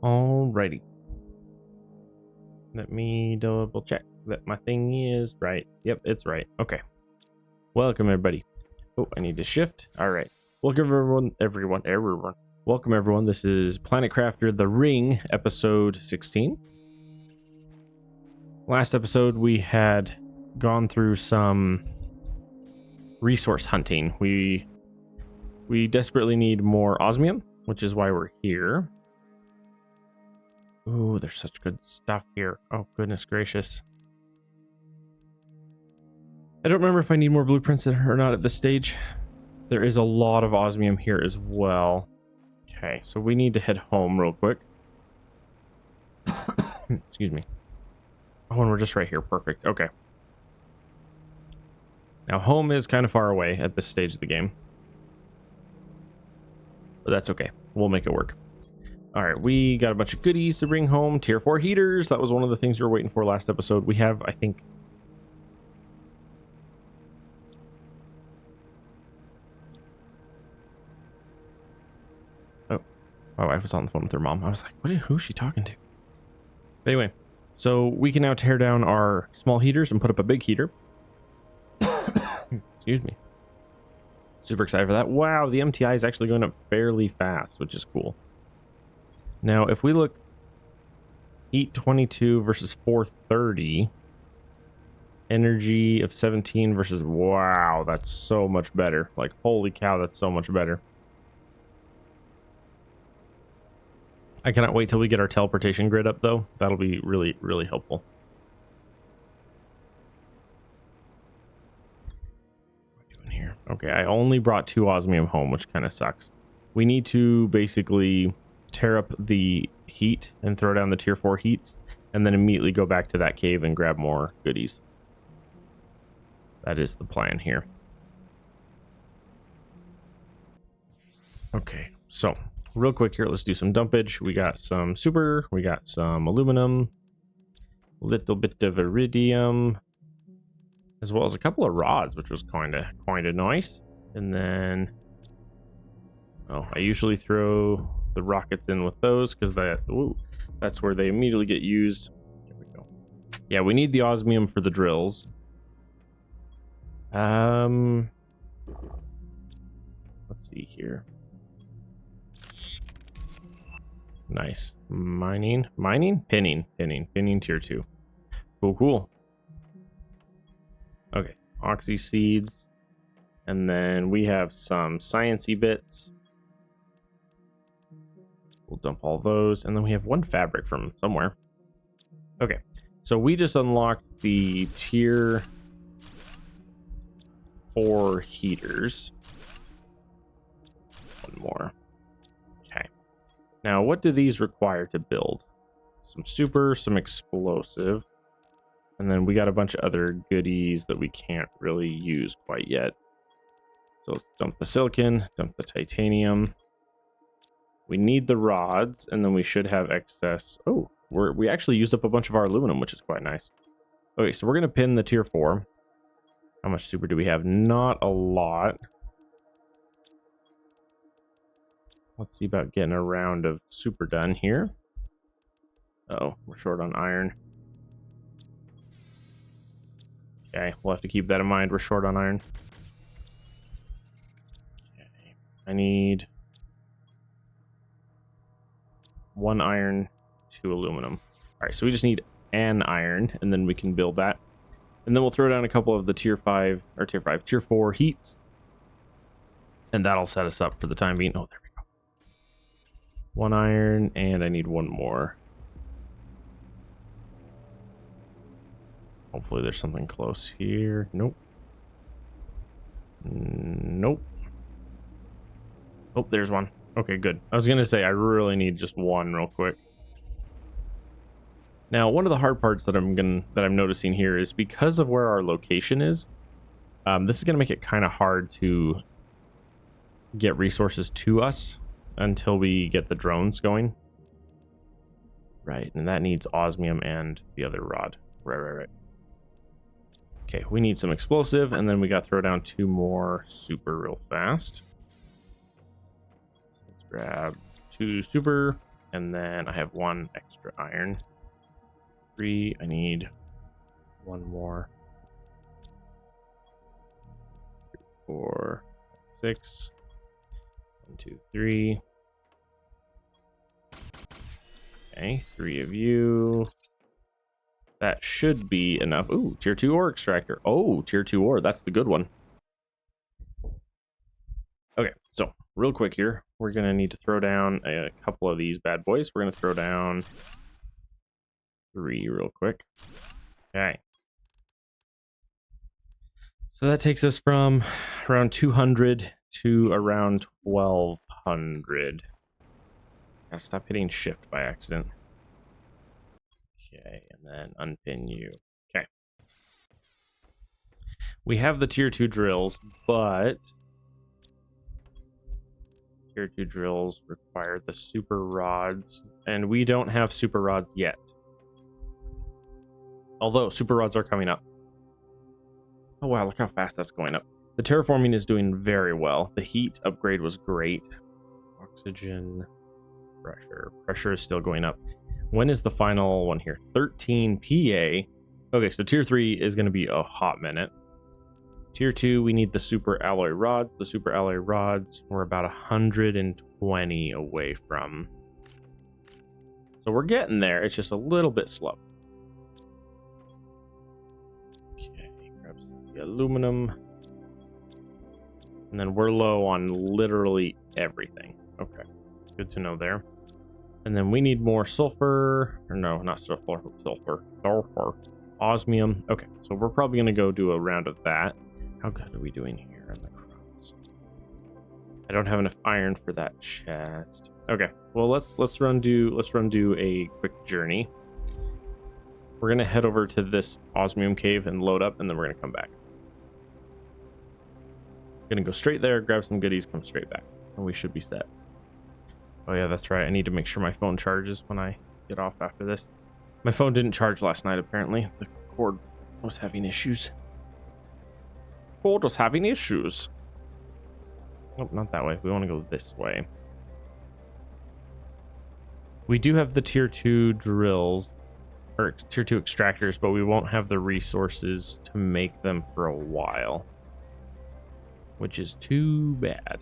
Alrighty. Let me double check that my thing is right. Yep, it's right. Okay. Welcome, everybody. Oh, I need to shift. All right. Welcome, everyone. Welcome, everyone. This is Planet Crafter The Ring, episode 16. Last episode, we had gone through some resource hunting. We desperately need more osmium, which is why we're here. Ooh, there's such good stuff here. Oh, goodness gracious. I don't remember if I need more blueprints or not at this stage. There is a lot of osmium here as well. Okay, so we need to head home real quick. Excuse me. Oh, and we're just right here. Perfect. Okay. Now, home is kind of far away at this stage of the game. But that's okay. We'll make it work. All right, we got a bunch of goodies to bring home. Tier 4 heaters. That was one of the things we were waiting for last episode. We have, I think... Oh, my wife was on the phone with her mom. I was like, who's she talking to? But anyway, so we can now tear down our small heaters and put up a big heater. Excuse me. Super excited for that. Wow, the MTI is actually going up fairly fast, which is cool. Now, if we look heat 22 versus 430, energy of 17 versus, wow, that's so much better. Like, holy cow, that's so much better. I cannot wait till we get our teleportation grid up, though. That'll be really, really helpful. What are we doing here? Okay, I only brought 2 osmium home, which kind of sucks. We need to basically tear up the heat and throw down the tier 4 heats, and then immediately go back to that cave and grab more goodies. That is the plan here. Okay, so real quick here, let's do some dumpage. We got some super, we got some aluminum, a little bit of iridium, as well as a couple of rods, which was kind of nice. And then, oh, I usually throw the rockets in with those because that's where they immediately get used. There we go. Yeah, we need the osmium for the drills. Let's see here. Nice. Pinning tier 2. Cool. Okay, oxy seeds, and then we have some sciencey bits. We'll dump all those, and then we have 1 fabric from somewhere. Okay, so we just unlocked the tier 4 heaters. 1 more. Okay. Now, what do these require to build? Some super, some explosive, and then we got a bunch of other goodies that we can't really use quite yet. So let's dump the silicon, dump the titanium. We need the rods, and then we should have excess. Oh, we actually used up a bunch of our aluminum, which is quite nice. Okay, so we're going to pin the tier 4. How much super do we have? Not a lot. Let's see about getting a round of super done here. Oh, we're short on iron. Okay, we'll have to keep that in mind. We're short on iron. Okay, I need 1 iron, 2 aluminum. All right, so we just need an iron, and then we can build that. And then we'll throw down a couple of the tier 4 heats. And that'll set us up for the time being. Oh, there we go. 1 iron, and I need 1 more. Hopefully there's something close here. Nope. Nope. Oh, there's 1. Okay, good. I was gonna say I really need just 1 real quick. Now, one of the hard parts that I'm noticing here is because of where our location is. This is gonna make it kind of hard to get resources to us until we get the drones going. Right, and that needs osmium and the other rod. Right. Okay, we need some explosive, and then we got to throw down 2 more super real fast. Let's grab 2 super, And then I have 1 extra iron. 3, I need 1 more. 4, 6. 1, 2, 3. Okay, 3 of you. That should be enough. Ooh, tier 2 ore extractor. Oh, tier 2 ore. That's the good one. Okay, so real quick here, we're going to need to throw down a couple of these bad boys. We're going to throw down 3 real quick. Okay. So that takes us from around 200 to around 1200. Gotta stop hitting shift by accident. Okay, and then unpin you. Okay. We have the tier 2 drills, but tier 2 drills require the super rods, and we don't have super rods yet. Although super rods are coming up. Oh wow, look how fast that's going up. The terraforming is doing very well. The heat upgrade was great. Oxygen, pressure is still going up. When is the final one here? 13 PA. Okay, so tier 3 is going to be a hot minute. Tier 2, we need the super alloy rods. The super alloy rods we're about 120 away from. So we're getting there. It's just a little bit slow. Okay, grab the aluminum. And then we're low on literally everything. Okay, good to know there. And then we need more sulfur. Or no, not sulfur. Osmium. Okay, so we're probably going to go do a round of that. How good are we doing here on the crops? I don't have enough iron for that chest. Okay, well let's run do a quick journey. We're gonna head over to this osmium cave and load up, and then we're gonna come back. Gonna go straight there, grab some goodies, come straight back, and we should be set. Oh yeah, that's right. I need to make sure my phone charges when I get off after this. My phone didn't charge last night, apparently. The cord was having issues. Cord was having issues. Oh, not that way. We want to go this way. We do have the tier 2 drills, or tier 2 extractors, but we won't have the resources to make them for a while, which is too bad.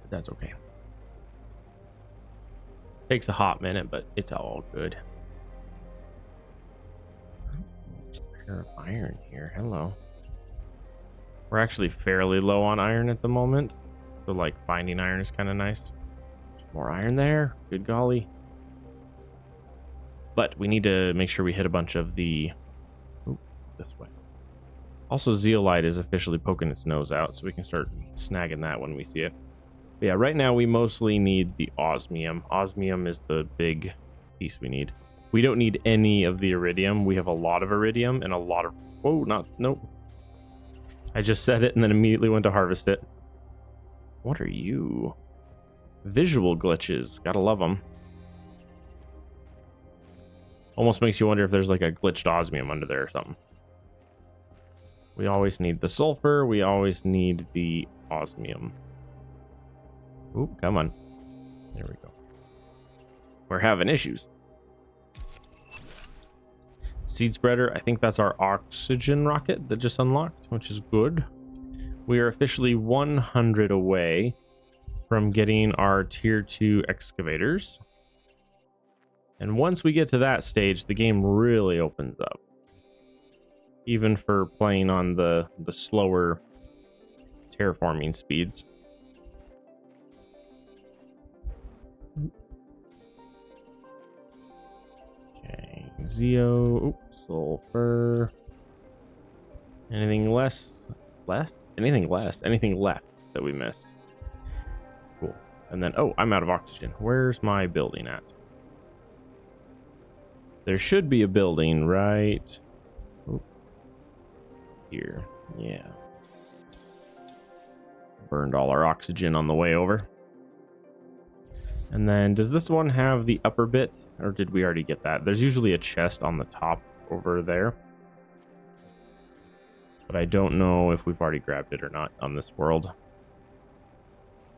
But that's okay. Takes a hot minute, but it's all good. There's a pair of iron here. Hello. We're actually fairly low on iron at the moment, so like finding iron is kind of nice. There's more iron there. Good golly. But we need to make sure we hit a bunch of the... Ooh, this way. Also, zeolite is officially poking its nose out, so we can start snagging that when we see it. But yeah, right now we mostly need the osmium. Osmium is the big piece we need. We don't need any of the iridium. We have a lot of iridium and a lot of... Whoa, nope. I just said it and then immediately went to harvest it. What are you? Visual glitches. Gotta love them. Almost makes you wonder if there's like a glitched osmium under there or something. We always need the sulfur. We always need the osmium. Ooh, come on. There we go. We're having issues. Seed spreader. I think that's our oxygen rocket that just unlocked, which is good. We are officially 100 away from getting our tier 2 excavators. And once we get to that stage, the game really opens up. Even for playing on the slower terraforming speeds. Okay, Zeo, sulfur. Anything less? Anything left that we missed? Cool. And then, oh, I'm out of oxygen. Where's my building at? There should be a building right here. Yeah. Burned all our oxygen on the way over. And then, does this one have the upper bit? Or did we already get that? There's usually a chest on the top over there. But I don't know if we've already grabbed it or not on this world.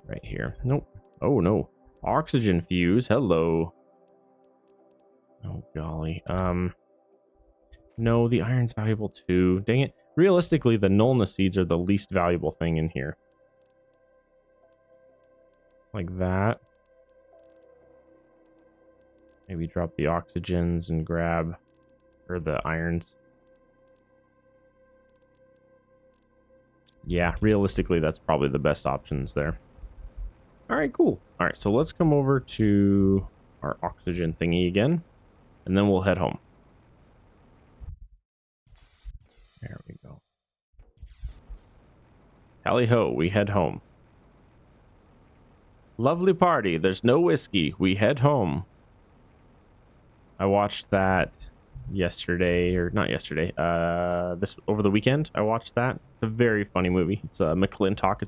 Right here. Nope. Oh, no. Oxygen fuse. Hello. Oh, golly. No, the iron's valuable too. Dang it. Realistically, the nullness seeds are the least valuable thing in here. Like that. Maybe drop the oxygens and grab... or the irons. Yeah, realistically, that's probably the best options there. Alright, cool. Alright, so let's come over to our oxygen thingy again. And then we'll head home. There we go. Tally ho, we head home. Lovely party. There's no whiskey. We head home. I watched that yesterday, or not yesterday. This over the weekend. I watched that. It's a very funny movie. It's a McClintock.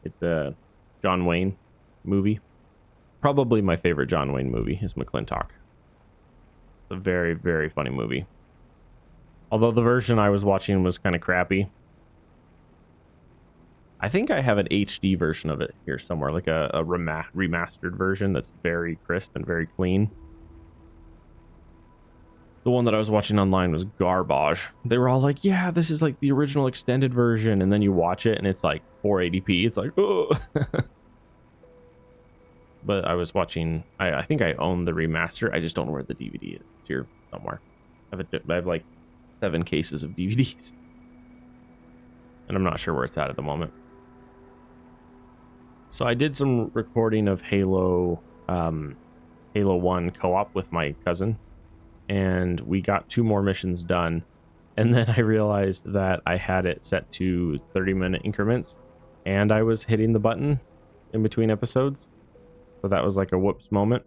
It's a John Wayne movie. Probably my favorite John Wayne movie is McClintock. It's a very, very funny movie. Although the version I was watching was kind of crappy. I think I have an HD version of it here somewhere, like a remastered version that's very crisp and very clean. The one that I was watching online was garbage. They were all like, yeah, this is like the original extended version, and then you watch it and it's like 480p. It's like, oh. But I was watching, I think I own the remaster. I just don't know where the DVD is. It's here somewhere. I have like 7 cases of DVDs. And I'm not sure where it's at the moment. So I did some recording of Halo 1 co-op with my cousin. And we got 2 more missions done. And then I realized that I had it set to 30-minute increments. And I was hitting the button in between episodes. So that was like a whoops moment.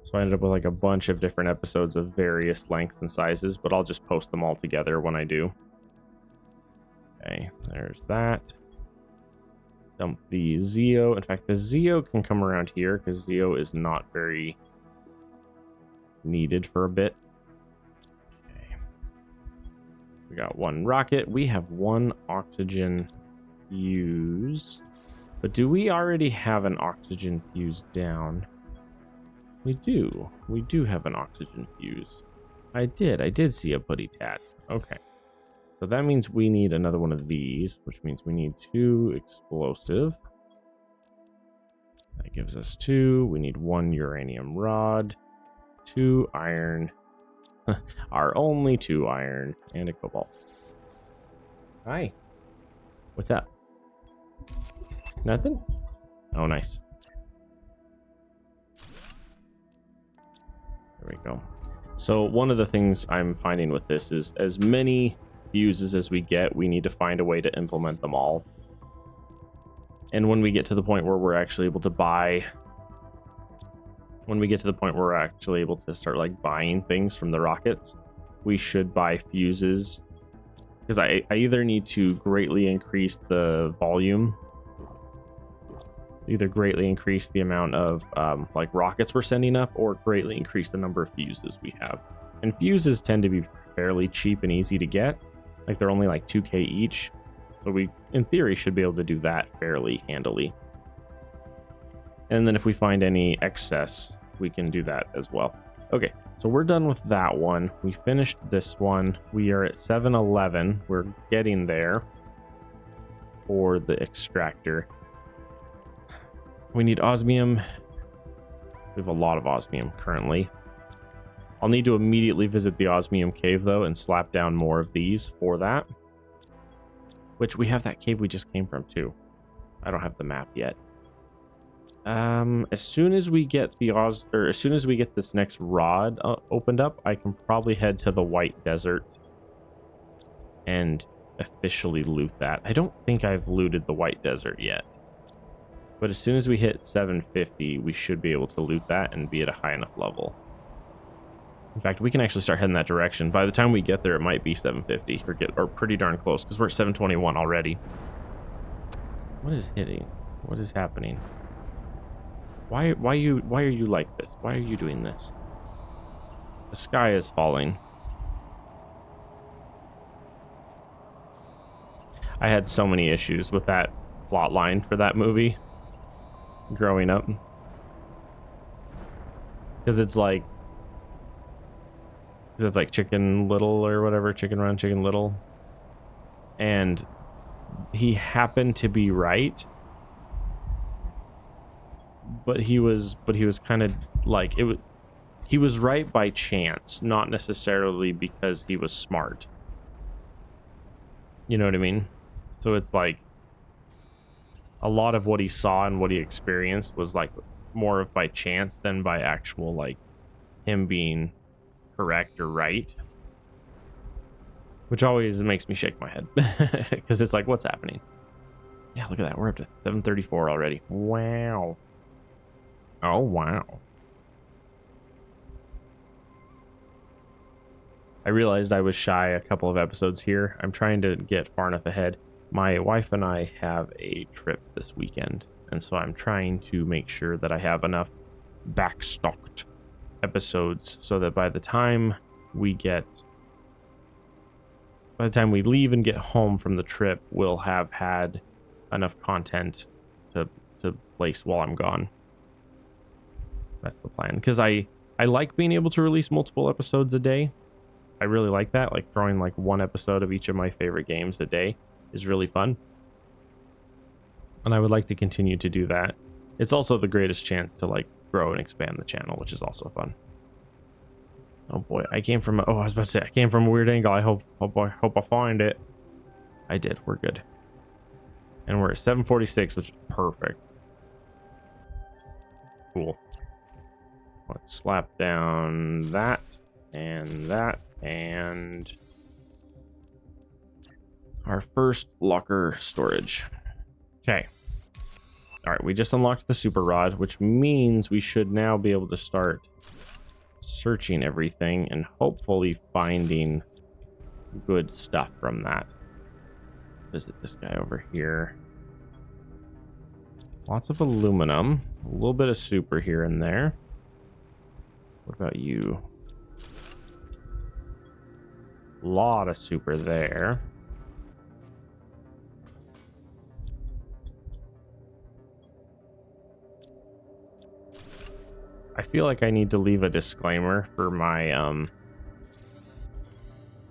So I ended up with like a bunch of different episodes of various lengths and sizes. But I'll just post them all together when I do. Okay, there's that. Dump the Zeo. In fact, the Zeo can come around here because Zeo is not very needed for a bit. Okay. We got 1 rocket. We have 1 oxygen fuse. But do we already have an oxygen fuse down? We do. We do have an oxygen fuse. I did see a putty tat. Okay. So that means we need another one of these, which means we need 2 explosive. That gives us 2. We need 1 uranium rod, 2 iron, our only 2 iron, and a cobalt. Hi. What's up? Nothing? Oh, nice. There we go. So one of the things I'm finding with this is as many fuses as we get, we need to find a way to implement them all. And when we get to the point where we're actually able to buy... When we get to the point where we're actually able to start like buying things from the rockets, we should buy fuses. Because I either need to greatly increase the volume, either greatly increase the amount of like rockets we're sending up, or greatly increase the number of fuses we have. And fuses tend to be fairly cheap and easy to get. Like they're only like 2k each. So we, in theory, should be able to do that fairly handily. And then if we find any excess, we can do that as well. Okay, so we're done with that one. We finished this one. We are at 7-11. We're getting there for the extractor. We need osmium. We have a lot of osmium currently. I'll need to immediately visit the osmium cave though and slap down more of these for that. Which we have that cave we just came from too. I don't have the map yet. As soon as we get the as soon as we get this next rod opened up, I can probably head to the White Desert and officially loot that. I don't think I've looted the White Desert yet. But as soon as we hit 750, we should be able to loot that and be at a high enough level. In fact, we can actually start heading that direction. By the time we get there, it might be 750 or pretty darn close because we're at 721 already. What is hitting? What is happening? Why are you like this? Why are you doing this? The sky is falling. I had so many issues with that plot line for that movie growing up. Because it's like Chicken Little or whatever, Chicken Run, Chicken Little. And he happened to be right. But he was kind of like he was right by chance, not necessarily because he was smart. You know what I mean? So it's like a lot of what he saw and what he experienced was like more of by chance than by actual like him being correct or right, which always makes me shake my head because it's like, what's happening? Yeah, look at that, we're up to 734 already. Wow. Oh wow. I realized I was shy a couple of episodes here. I'm trying to get far enough ahead. My wife and I have a trip this weekend, and so I'm trying to make sure that I have enough backstocked episodes so that by the time we leave and get home from the trip, we'll have had enough content to place while I'm gone. That's the plan, because I like being able to release multiple episodes a day. I really like that, like throwing like one episode of each of my favorite games a day is really fun, and I would like to continue to do that. It's also the greatest chance to like grow and expand the channel, which is also fun. Oh boy, I came from I was about to say I came from a weird angle. I hope I find it. I did. We're good, and we're at 746, which is perfect. Cool. Let's slap down that and that and our first locker storage. Okay. All right, we just unlocked the super rod, which means we should now be able to start searching everything and hopefully finding good stuff from that. Visit this guy over here. Lots of aluminum, a little bit of super here and there. What about you? A lot of super there. I feel like I need to leave a disclaimer for my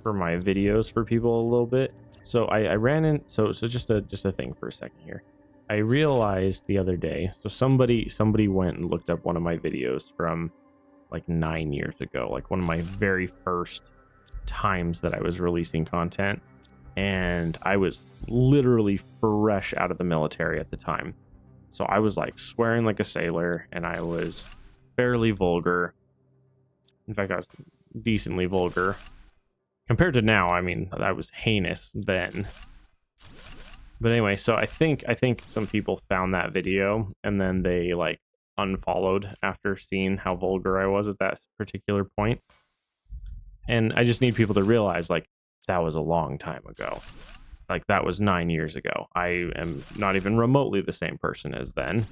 videos for people a little bit. So I ran in, so just a thing for a second here. I realized the other day, so somebody went and looked up one of my videos from like 9 years ago, like one of my very first times that I was releasing content, and I was literally fresh out of the military at the time. So I was like swearing like a sailor, and I was fairly vulgar. In fact, I was decently vulgar compared to now. I mean, I was heinous then. But anyway, so I think some people found that video and then they like unfollowed after seeing how vulgar I was at that particular point. And I just need people to realize, like, that was a long time ago. Like, that was 9 years ago. I am not even remotely the same person as then.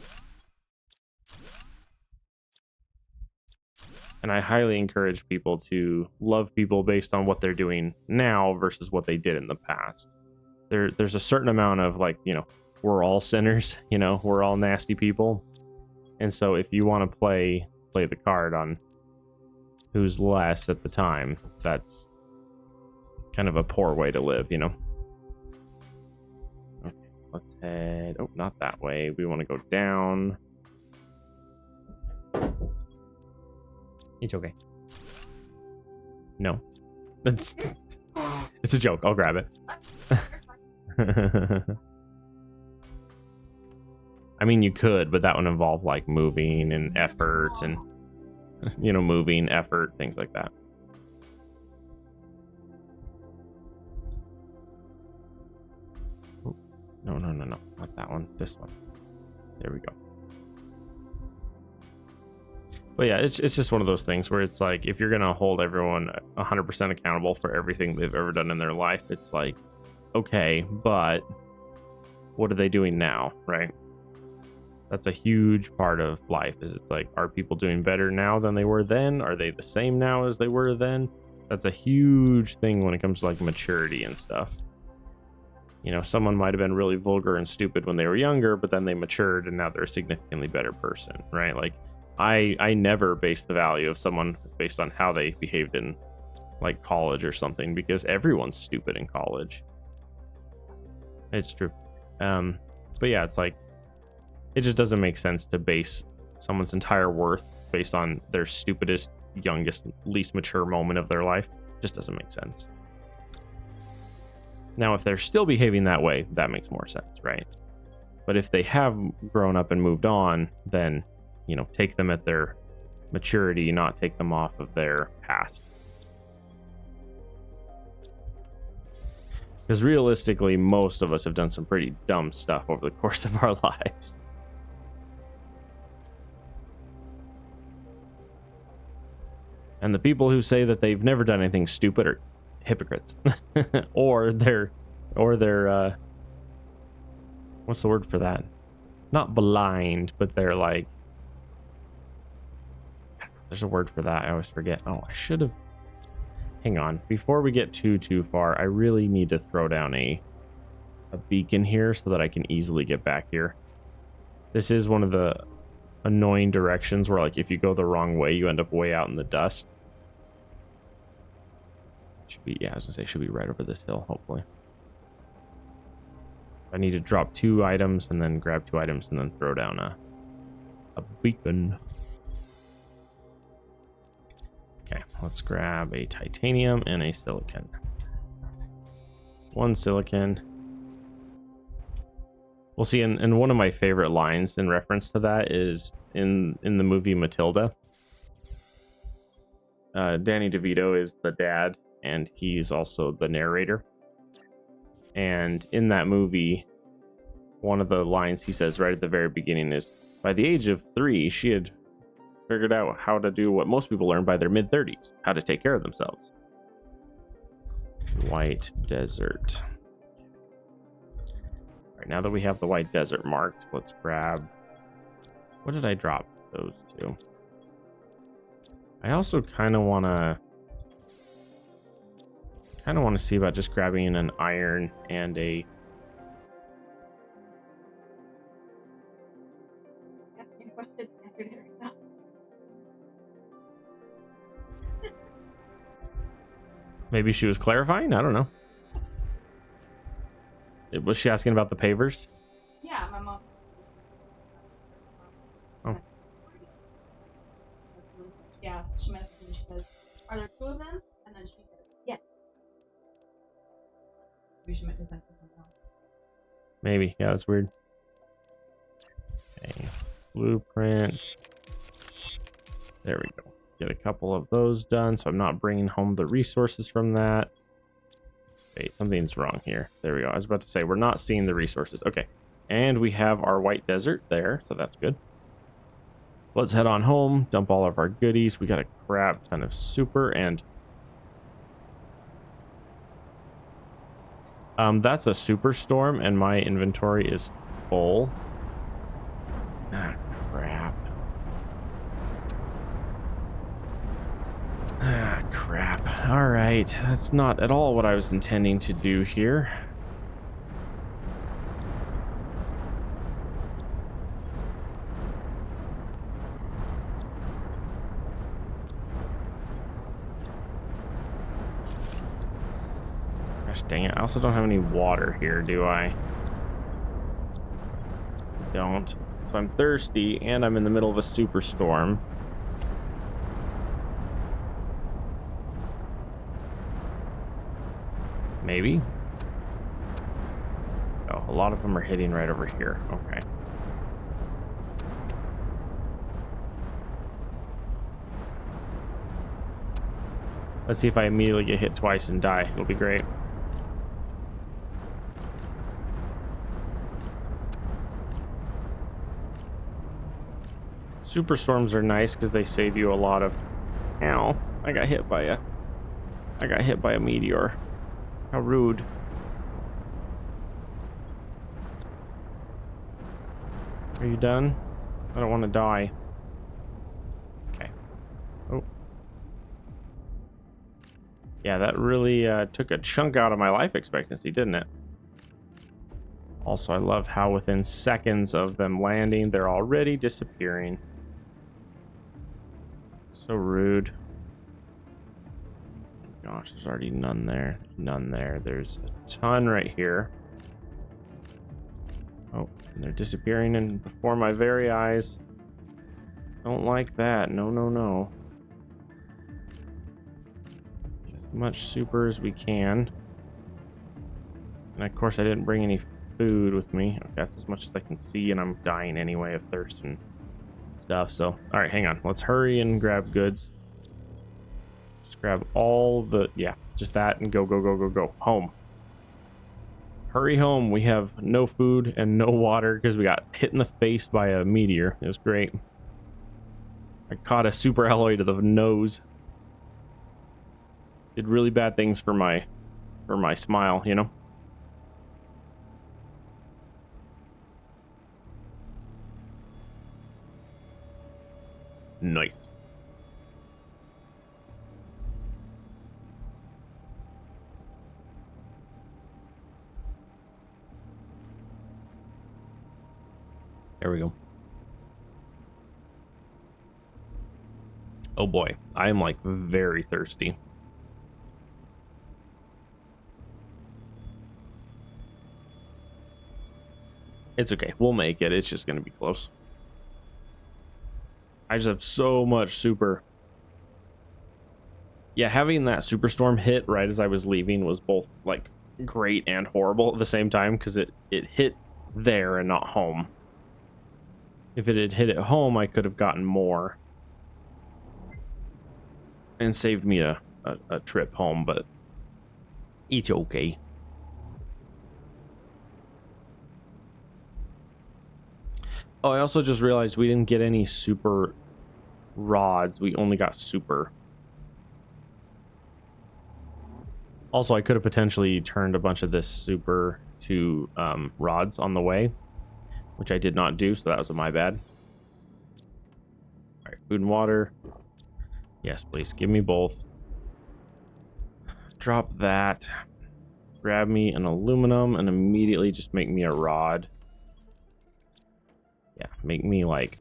And I highly encourage people to love people based on what they're doing now versus what they did in the past. There's a certain amount of, like, you know, we're all sinners, you know, we're all nasty people. And so if you want to play the card on who's less at the time, that's kind of a poor way to live, you know. Okay, let's head, oh, not that way. We want to go down. It's okay. No. It's a joke. I'll grab it. I mean, you could, but that would involve like moving and efforts and, you know, moving, effort, things like that. Oh, no, not that one. This one. There we go. But yeah, it's just one of those things where it's like, if you're going to hold everyone 100% accountable for everything they've ever done in their life, it's like, okay, but what are they doing now, right? That's a huge part of life, is it's like, are people doing better now than they were then? Are they the same now as they were then? That's a huge thing when it comes to like maturity and stuff. You know, someone might have been really vulgar and stupid when they were younger, but then they matured and now they're a significantly better person, right? Like, I never base the value of someone based on how they behaved in, like, college or something, because everyone's stupid in college. It's true. But yeah, it's like, it just doesn't make sense to base someone's entire worth based on their stupidest, youngest, least mature moment of their life. It just doesn't make sense. Now, if they're still behaving that way, that makes more sense, right? But if they have grown up and moved on, then, you know, take them at their maturity, not take them off of their past. Because realistically, most of us have done some pretty dumb stuff over the course of our lives. And the people who say that they've never done anything stupid are hypocrites. or they're what's the word for that? Not blind, but they're like, there's a word for that. I always forget. Oh, I should have. Hang on. Before we get too far, I really need to throw down a beacon here so that I can easily get back here. This is one of the annoying directions where, like, if you go the wrong way, you end up way out in the dust. Should be, yeah, I was gonna say, should be right over this hill, hopefully. I need to drop 2 items and then grab 2 items and then throw down a beacon. Okay, let's grab a titanium and a silicon. 1 silicon. We'll see, in one of my favorite lines in reference to that is in the movie Matilda. Danny DeVito is the dad, and he's also the narrator. And in that movie, one of the lines he says right at the very beginning is, by the age of 3, she had figured out how to do what most people learn by their mid-30s, how to take care of themselves. White desert. All right, now that we have the white desert marked, let's grab, what did I drop those to? I also kind of want to see about just grabbing an iron and a maybe she was clarifying? I don't know. Was she asking about the pavers? Yeah, my mom. Oh. She asked, she messaged me, she says, are there 2 of them? And then she said, yes. Maybe she meant to send something else. Maybe. Yeah, that's weird. Okay. Blueprint. There we go. Get a couple of those done, so I'm not bringing home the resources from that. Wait, something's wrong here. There we go. I was about to say, we're not seeing the resources. Okay. And we have our white desert there, so that's good. Let's head on home, dump all of our goodies. We got a crap ton of super, and that's a superstorm, and my inventory is full. Ah, crap. Ah, crap. All right, that's not at all what I was intending to do here. Gosh dang it, I also don't have any water here, do I? Don't. So I'm thirsty, and I'm in the middle of a superstorm. Maybe. Oh, a lot of them are hitting right over here. Okay. Let's see if I immediately get hit twice and die. It'll be great. Superstorms are nice because they save you a lot of... Ow. I got hit by a meteor. How rude. Are you done? I don't want to die. Okay. Oh. Yeah, that really took a chunk out of my life expectancy, didn't it? Also, I love how within seconds of them landing, they're already disappearing. So rude. Gosh, there's already none there. None there. There's a ton right here. Oh, and they're disappearing in before my very eyes. Don't like that. No, no, no. As much super as we can. And of course, I didn't bring any food with me. That's as much as I can see, and I'm dying anyway of thirst and stuff. So, all right, hang on. Let's hurry and grab goods. Just grab all the, yeah, just that and go, go, go, go, go. Home. Hurry home. We have no food and no water because we got hit in the face by a meteor. It was great. I caught a super alloy to the nose. Did really bad things for my smile, you know? Nice. There we go. Oh boy, I am like very thirsty. It's okay, we'll make it. It's just gonna be close. I just have so much super. Yeah, having that superstorm hit right as I was leaving was both like great and horrible at the same time because it hit there and not home. If it had hit at home, I could have gotten more and saved me a trip home, but it's okay. Oh, I also just realized we didn't get any super rods. We only got super. Also, I could have potentially turned a bunch of this super to rods on the way, which I did not do, so that was my bad. All right, food and water. Yes, please, give me both. Drop that. Grab me an aluminum and immediately just make me a rod. Yeah, make me like...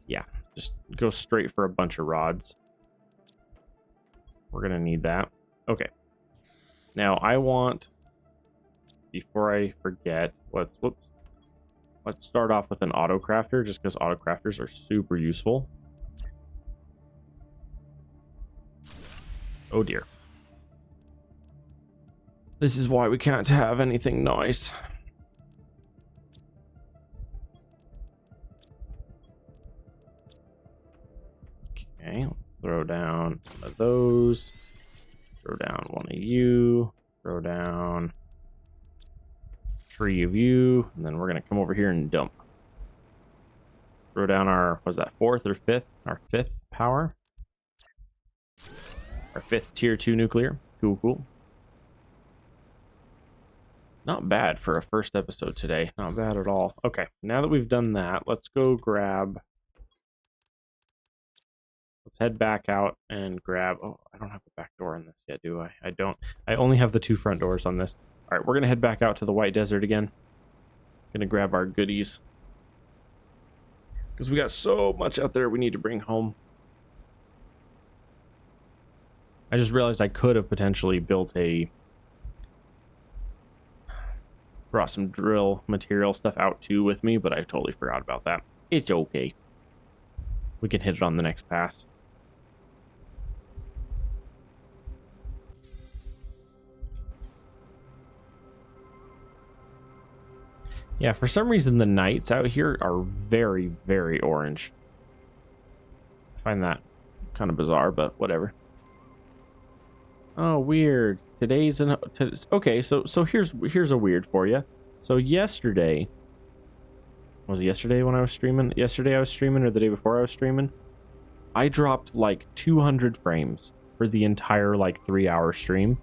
Yeah, just go straight for a bunch of rods. We're gonna need that. Okay. Now, I want... Before I forget, let's start off with an auto crafter, just because auto crafters are super useful. Oh dear. This is why we can't have anything nice. Okay, let's throw down one of those. Throw down one of you. Throw down 3 of you. And then we're going to come over here and dump. Throw down our, was that 4th or 5th? Our 5th power. Our 5th tier 2 nuclear. Cool, cool. Not bad for a first episode today. Not bad at all. Okay, now that we've done that, let's go grab... Let's head back out and grab... Oh, I don't have a back door on this yet, do I? I don't. I only have the 2 front doors on this. All right, we're going to head back out to the White Desert again. Going to grab our goodies. Because we got so much out there we need to bring home. I just realized I could have potentially built a... Brought some drill material stuff out too with me, but I totally forgot about that. It's okay. We can hit it on the next pass. Yeah, for some reason the nights out here are very, very orange. I find that kind of bizarre, but whatever. Oh, weird. Today's an okay. So here's a weird for you. So yesterday, was it yesterday when I was streaming? Yesterday I was streaming, or the day before I was streaming? I dropped like 200 frames for the entire like 3-hour stream.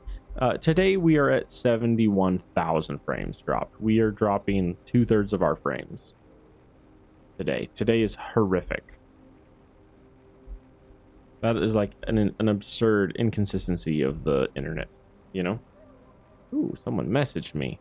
Today we are at 71,000 frames dropped. We are dropping 2/3 of our frames today. Today is horrific. That is like an absurd inconsistency of the internet, you know? Ooh, someone messaged me.